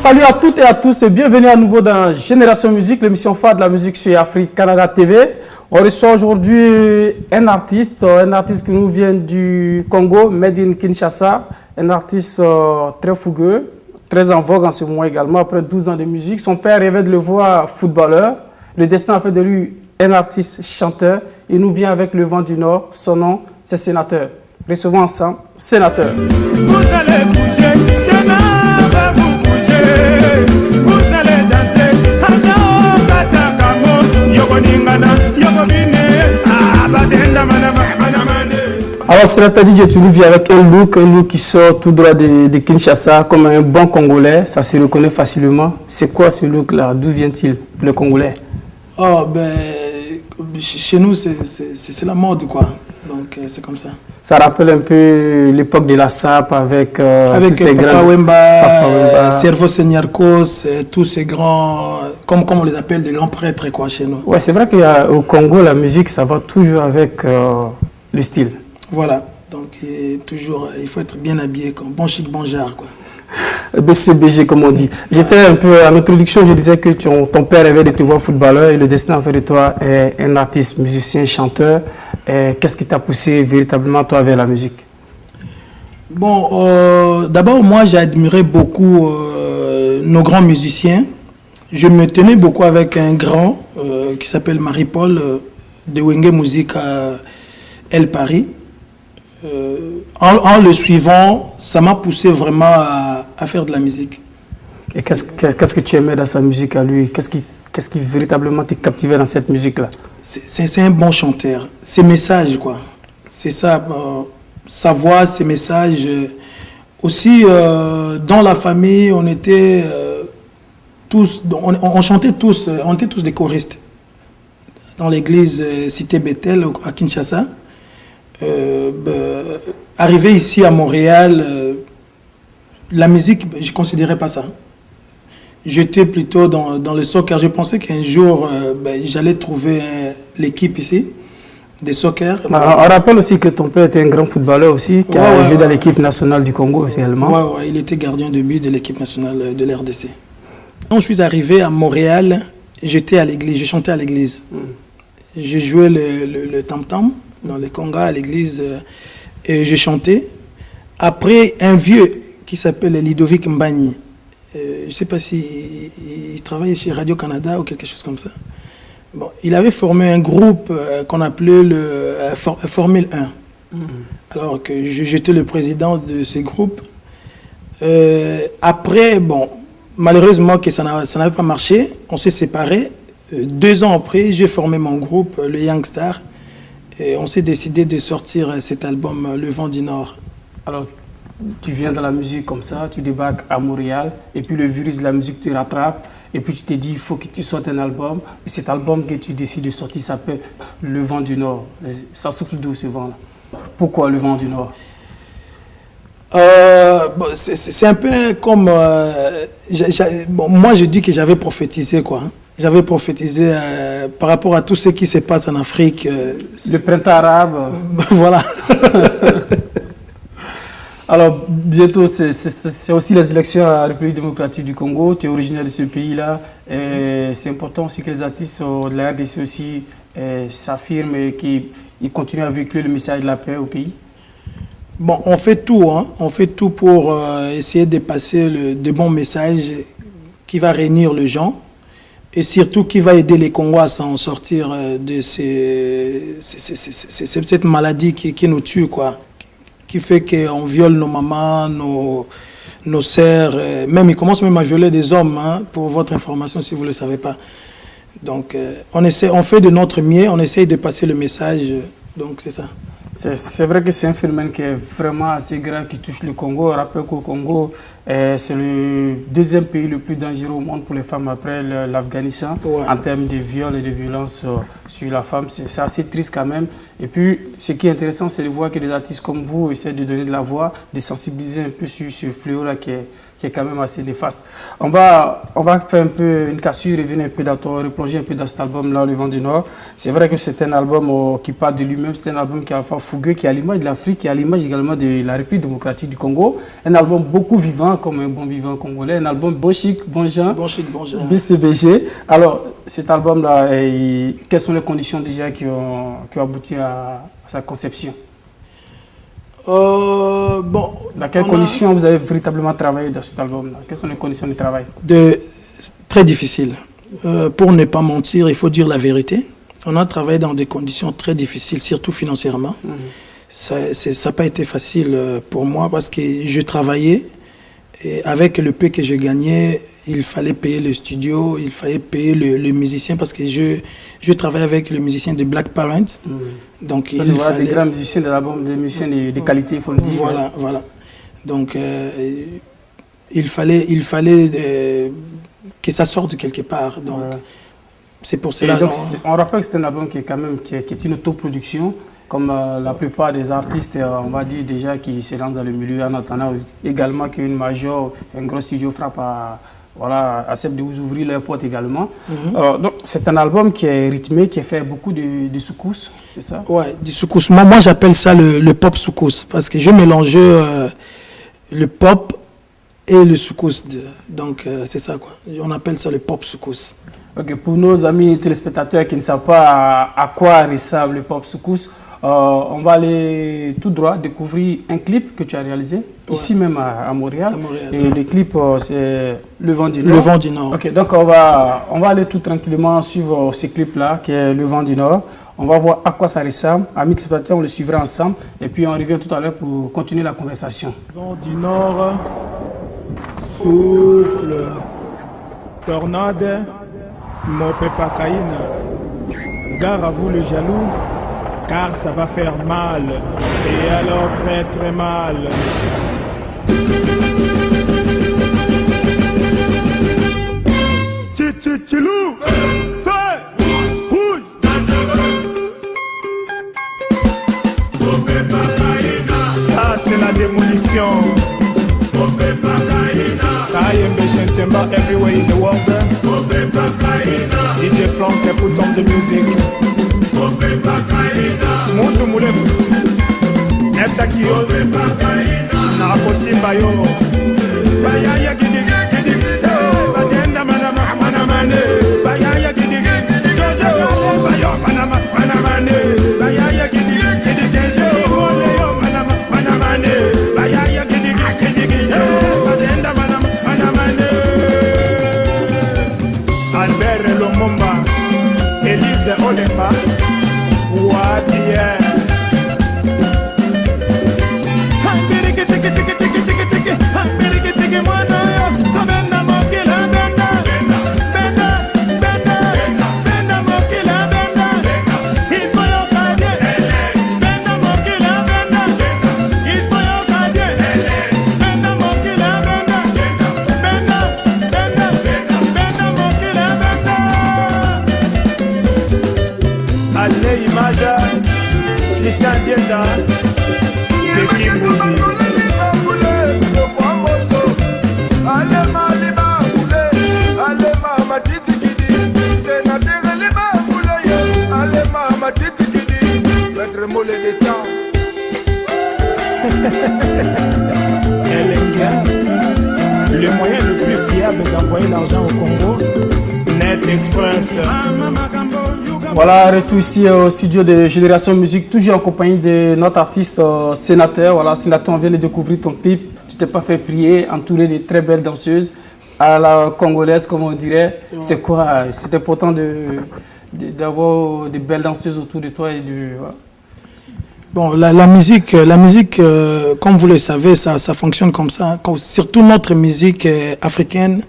salut à toutes et à tous et bienvenue à nouveau dans Génération Musique, l'émission phare de la musique sur Afrique Canada TV. On reçoit aujourd'hui un artiste qui nous vient du Congo, Made in Kinshasa, un artiste très fougueux, très en vogue en ce moment également, après 12 ans de musique. Son père rêvait de le voir footballeur. Le destin a fait de lui un artiste chanteur. Il nous vient avec le vent du Nord. Son nom, c'est Sénateur. Recevons ensemble Sénateur. Vous allez bouger, Sénateur va vous bouger. Vous allez danser, Adao Katakamo, Yogoningana, Yogobine, Abadenda Manamane. Alors Sénateur DJ, tu nous viens avec un look qui sort tout droit de Kinshasa comme un bon Congolais. Ça se reconnaît facilement. C'est quoi ce look-là? D'où vient-il, le Congolais? Oh, ben, chez nous, c'est la mode, quoi. Donc, c'est comme ça. Ça rappelle un peu l'époque de la SAP avec ces Papa Wemba, Servo Seniarkos, tous ces grands, comme on les appelle, des grands prêtres, quoi, chez nous. Ouais, c'est vrai qu'au Congo, la musique, ça va toujours avec le style. Voilà. Donc, toujours, il faut être bien habillé, quoi. Bon chic, bon genre, quoi. BCBG, comme on dit. J'étais un peu en introduction, je disais que ton père rêvait de te voir footballeur et le destin a fait de toi un artiste, musicien, chanteur. Qu'est-ce qui t'a poussé véritablement toi vers la musique? Bon, d'abord, moi, j'ai admiré beaucoup nos grands musiciens. Je me tenais beaucoup avec un grand qui s'appelle Marie-Paul de Wenge Musique à El Paris. En le suivant, ça m'a poussé vraiment à faire de la musique. Et qu'est-ce que tu aimais dans sa musique à lui? Qu'est-ce qui véritablement t'a captivé dans cette musique-là? C'est un bon chanteur. Ses messages, quoi. C'est ça. Sa voix, ses messages. Aussi, dans la famille, on était tous... On chantait tous, on était tous des choristes. Dans l'église Cité Bethel, à Kinshasa. Arrivé ici à Montréal, la musique, je ne considérais pas ça. J'étais plutôt dans le soccer. Je pensais qu'un jour, j'allais trouver l'équipe ici, des soccer. On rappelle aussi que ton père était un grand footballeur aussi, qui a joué dans l'équipe nationale du Congo également. Oui, il était gardien de but de l'équipe nationale de l'RDC. Quand je suis arrivé à Montréal, j'étais à l'église, je chantais à l'église. Je jouais le tam-tam dans les congas à l'église et je chantais. Après, un vieux qui s'appelle Lidovic Mbagni, je ne sais pas s'il travaillait chez Radio-Canada ou quelque chose comme ça. Bon, il avait formé un groupe qu'on appelait le Formule 1. Alors que j'étais le président de ce groupe. Après, bon, malheureusement que ça n'avait pas marché, on s'est séparés. 2 ans après, j'ai formé mon groupe, le Young Star. Et on s'est décidé de sortir cet album, Le Vent du Nord. Alors, tu viens de la musique comme ça, tu débarques à Montréal, et puis le virus de la musique te rattrape, et puis tu te dis, il faut que tu sortes un album. Et cet album que tu décides de sortir s'appelle Le Vent du Nord. Ça souffle d'où ce vent-là? Pourquoi Le Vent du Nord? C'est un peu comme... moi, je dis que j'avais prophétisé, quoi. J'avais prophétisé par rapport à tout ce qui se passe en Afrique. Le printemps arabe. Voilà. Alors, bientôt, c'est aussi les élections à la République démocratique du Congo. Tu es originaire de ce pays-là. C'est important aussi que les artistes de la RDC aussi s'affirment et qu'ils continuent à véhiculer le message de la paix au pays. Bon, on fait tout, hein. On fait tout pour essayer de passer de bons messages qui va réunir les gens et surtout qui va aider les Congolais à s'en sortir de cette maladie qui nous tue, quoi. Qui fait qu'on viole nos mamans, nos sœurs, même ils commencent même à violer des hommes, hein, pour votre information si vous ne le savez pas. Donc on fait de notre mieux, on essaye de passer le message, donc c'est ça. C'est vrai que c'est un phénomène qui est vraiment assez grave qui touche le Congo. On rappelle qu'au Congo, c'est le 2e pays le plus dangereux au monde pour les femmes après l'Afghanistan, en termes de viol et de violence sur la femme. C'est assez triste quand même. Et puis, ce qui est intéressant, c'est de voir que des artistes comme vous essaient de donner de la voix, de sensibiliser un peu sur ce fléau-là qui qui est quand même assez néfaste. On va faire un peu une cassure, revenir un peu dans ton, replonger un peu dans cet album-là, Le Vent du Nord. C'est vrai que c'est un album qui parle de lui-même, c'est un album qui est enfin fougueux, qui est à l'image de l'Afrique, qui est à l'image également de la République démocratique du Congo. Un album beaucoup vivant, comme un bon vivant congolais, un album bon chic, bon genre, BCBG. Alors, cet album-là, quelles sont les conditions déjà qui ont abouti à sa conception? Dans quelles conditions vous avez véritablement travaillé dans cet album-là? Quelles sont les conditions de travail? Très difficiles. Pour ne pas mentir, il faut dire la vérité. On a travaillé dans des conditions très difficiles, surtout financièrement. Ça n'a pas été facile pour moi parce que je travaillais et avec le peu que je gagnais, il fallait payer le studio, il fallait payer le musicien parce que je travaille avec le musicien de Black Parents. Donc il fallait des grands musiciens de l'album, des musiciens de qualité, il faut le dire. Voilà. Donc il fallait que ça sorte de quelque part. Donc c'est pour cela. Donc, on rappelle que c'est un album qui est quand même qui est une autoproduction, comme la plupart des artistes, on va dire déjà, qui se lancent dans le milieu en attendant également qu'une major, un gros studio frappe accepte de vous ouvrir leurs portes également. Donc c'est un album qui est rythmé, qui est fait beaucoup de soukous, c'est ça? Ouais, du soukous. Moi j'appelle ça le pop soukous parce que je mélange le pop et le soukous. Donc c'est ça quoi. On appelle ça le pop soukous. Ok, pour nos amis téléspectateurs qui ne savent pas à quoi ressemble le pop soukous, on va aller tout droit découvrir un clip que tu as réalisé ici même à Montréal. Et le clip, c'est Le Vent du Nord. Le Vent du Nord. Ok, donc on va aller tout tranquillement suivre ce clip-là qui est Le Vent du Nord. On va voir à quoi ça ressemble. Amis téléspectateurs, on le suivra ensemble. Et puis on revient tout à l'heure pour continuer la conversation. Le Vent du Nord souffle, tornade, Mopepa Kaina. Gare à vous les jaloux, car ça va faire mal, et alors très très mal. Tchilou, feu, rouge, ça c'est la démolition. Kayembe Shentemba everywhere in the world. DJ Frank put on the music. Muntu mulevu Nexakio Nako Simba yo Bayaya gidige gidige Batenda manama manamane Bayaya gidige Jose Bayo manama manamane Bayaya gidige gidige Ole yo manama manamane Bayaya gidige gidige Batenda manama manamane Albert Lomomba Elise Olemba Wadia le moyen le plus fiable d'envoyer l'argent au Congo, Net Express. Voilà, retour ici au studio de Génération Musique, toujours en compagnie de notre artiste Sénateur. Voilà, Sénateur, on vient de découvrir ton clip. Tu t'es pas fait prier, entouré de très belles danseuses à la congolaise, comme on dirait. Ouais. C'est quoi? C'est important d'avoir de belles danseuses autour de toi et de... Voilà. Bon, la musique, comme vous le savez, ça fonctionne comme ça. Surtout notre musique africaine,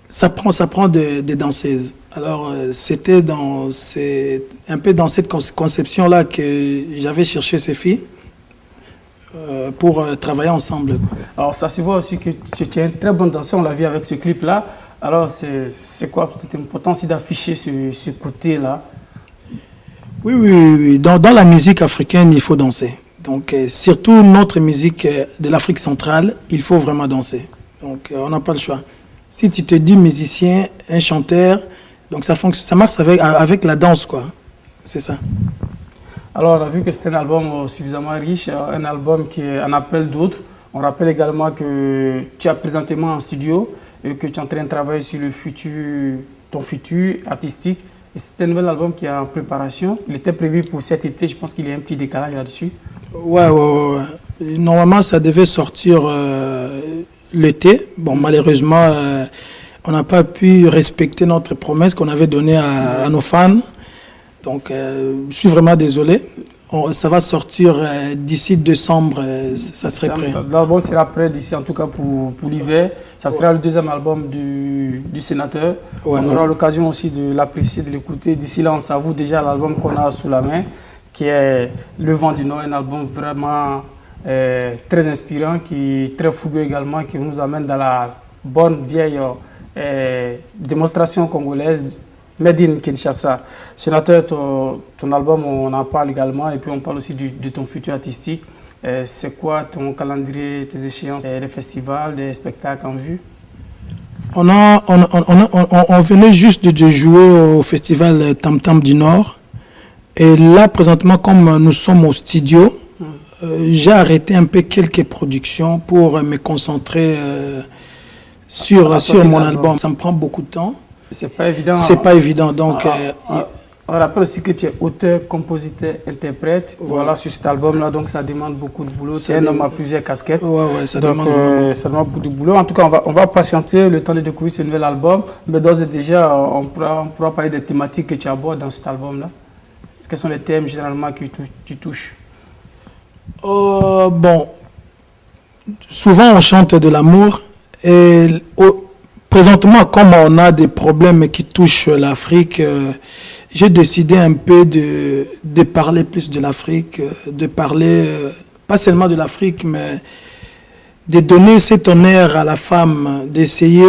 ça prend des danseuses. Alors, c'est un peu dans cette conception-là que j'avais cherché ces filles pour travailler ensemble. Quoi. Alors, ça se voit aussi que tu es un très bon danseur, on l'a vu avec ce clip-là. Alors, c'est quoi? C'est important aussi d'afficher ce côté-là. Oui. Dans la musique africaine, il faut danser. Donc, surtout notre musique de l'Afrique centrale, il faut vraiment danser. Donc, on n'a pas le choix. Si tu te dis musicien, un chanteur, donc ça marche avec la danse, quoi. C'est ça. Alors, on a vu que c'est un album suffisamment riche, un album qui en appelle d'autres. On rappelle également que tu as présentement en studio et que tu es en train de travailler sur ton futur artistique. Et c'est un nouvel album qui est en préparation. Il était prévu pour cet été. Je pense qu'il y a un petit décalage là-dessus. Ouais. Normalement, ça devait sortir l'été. Bon, malheureusement, on n'a pas pu respecter notre promesse qu'on avait donnée à nos fans. Donc, je suis vraiment désolé. Ça va sortir d'ici décembre, ça serait prêt. L'album sera prêt d'ici, en tout cas pour l'hiver. Ça sera le deuxième album du sénateur. On aura l'occasion aussi de l'apprécier, de l'écouter. D'ici là, on savoure déjà l'album qu'on a sous la main, qui est Le Vent du Nord, un album vraiment très inspirant, très fougueux également, qui nous amène dans la bonne vieille démonstration congolaise. Made in Kinshasa. Sénateur, ton album, on en parle également et puis on parle aussi de ton futur artistique. C'est quoi ton calendrier, tes échéances, les festivals, les spectacles en vue? On venait juste de jouer au festival Tam Tam du Nord. Et là, présentement, comme nous sommes au studio, j'ai arrêté un peu quelques productions pour me concentrer sur mon album. Ça me prend beaucoup de temps. C'est pas évident. C'est pas évident. Donc, on rappelle aussi que tu es auteur, compositeur, interprète. Voilà, sur cet album-là, donc ça demande beaucoup de boulot. Tu es un homme à plusieurs casquettes. Ça demande beaucoup de boulot. En tout cas, on va patienter le temps de découvrir ce nouvel album. Mais d'ores et déjà, on pourra parler des thématiques que tu abordes dans cet album-là. Quels sont les thèmes généralement que tu touches? Bon, souvent on chante de l'amour et présentement, comme on a des problèmes qui touchent l'Afrique, j'ai décidé un peu de parler plus de l'Afrique, de parler pas seulement de l'Afrique, mais de donner cet honneur à la femme, d'essayer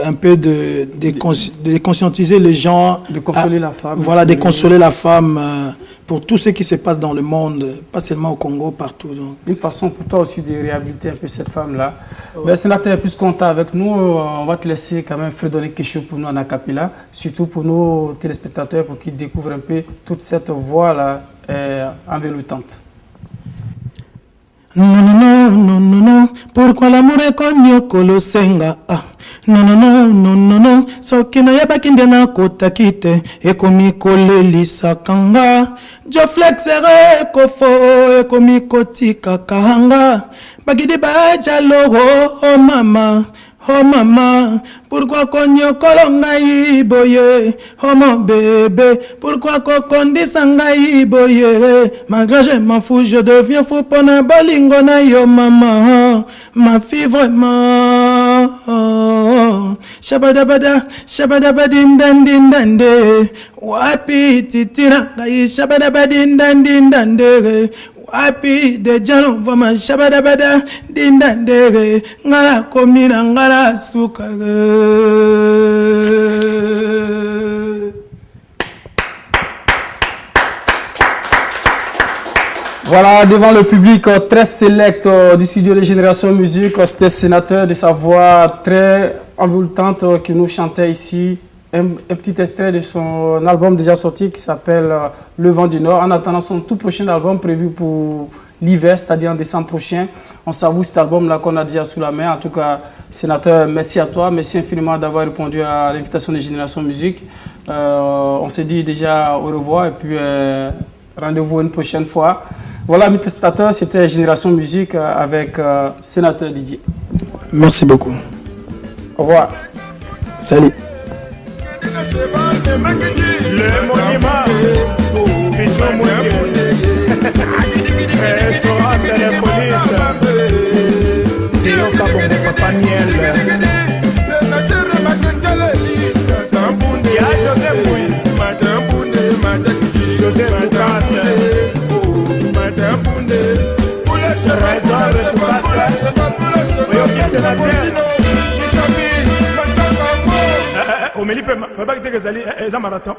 un peu de conscientiser les gens. De consoler la femme. Voilà, de consoler la femme pour tout ce qui se passe dans le monde, pas seulement au Congo, partout. Donc. Une façon pour toi aussi de réhabiliter un peu cette femme-là. Ouais. Sénateur, puisqu'on est avec nous, on va te laisser quand même fredonner quelque chose pour nous en acapella, surtout pour nos téléspectateurs, pour qu'ils découvrent un peu toute cette voix-là enveloutante. Non, pourquoi l'amour est connu kolosenga non, soki nayebaki nde nakotaki te ekomi kolelisaka nga joflexere ekofo ekomi kotikaka nga bakidi bajaloro oh mama, pourquoi konyokolo ngai boye? Oh mon bébé, pourquoi kokondisa ngai boye? Malgré je m'en fous, je deviens fou pour na bolingo na yo maman, ma fille vraiment. Shabadabada, shabadabadindandindande, wapi titina ngai shabadabadindandindande. Happy de jano vama shabadabada dindandere ngala komina ngala sukare. Voilà, devant le public très sélect du studio de Génération Musique, c'était Sénateur de sa voix très enveloutante qui nous chantait ici un petit extrait de son album déjà sorti qui s'appelle Le Vent du Nord. En attendant son tout prochain album prévu pour l'hiver, c'est-à-dire en décembre prochain. On savoure cet album-là qu'on a déjà sous la main. En tout cas, Sénateur, merci à toi. Merci infiniment d'avoir répondu à l'invitation de Génération Musique. On se dit déjà au revoir et puis rendez-vous une prochaine fois. Voilà, mes téléspectateurs, c'était Génération Musique avec Sénateur Didier. Merci beaucoup. Au revoir. Salut. Le monument, Bichon Moué, restaurant, c'est la police. Théo Kabongo, Papa Miel. Il y a José Mouy, José Moukas, Trésor Moukas, Oyoki Sénateur. Omeli pe mabaki te kezali eza marathon